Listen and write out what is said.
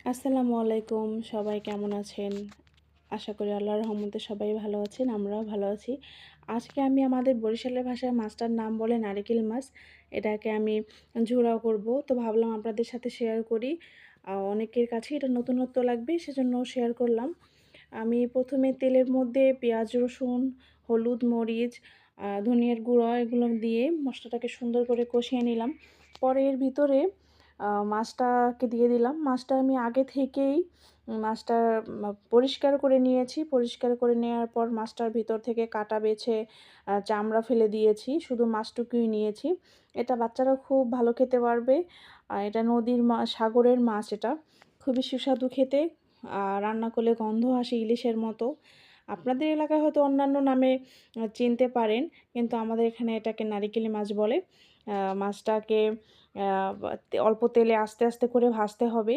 আসসালামু আলাইকুম। সবাই কেমন আছেন? আশা করি আল্লাহর রহমতে সবাই ভালো আছেন। আমরাও ভালো আছি। আজকে আমি আমাদের বরিশালের ভাষায় মাছটার নাম বলে নারিকেল মাছ। এটাকে আমি ঝুরাও করব। তো ভাবলাম আপনাদের সাথে শেয়ার করি। অনেকের কাছে এটা নতুনত্ব লাগবে সেজন্য শেয়ার করলাম। আমি ১ম এ তেলের মধ্যে পেঁয়াজ, রসুন, হলুদ, মরিচ, ধনিয়ার গুঁড়া এগুলো দিয়ে মসলাটাকে সুন্দর করে কষিয়ে নিলাম। পরে এর ভিতরে মাছটাকে দিয়ে দিলাম। মাছটা আমি আগে থেকেই মাছটা পরিষ্কার করে নিয়েছি। পরিষ্কার করে নেওয়ার পর মাছটার ভিতর থেকে কাঁটা বেছে চামড়া ফেলে দিয়েছি। শুধু মাছটুকুই নিয়েছি। এটা বাচ্চারা খুব ভালো খেতে পারবে। এটা নদীর সাগরের মাছ এটা। খুবই সুস্বাদু খেতে। রান্না করলে গন্ধ আসে ইলিশের মতো। আপনাদের এলাকায় হয়তো অন্যান্য নামে চিনতে পারেন। কিন্তু আমাদের এখানে এটাকে নারিকেলি মাছ বলে। মাছটাকে অল্প তেলে আস্তে, আস্তে করে ভাজতে হবে।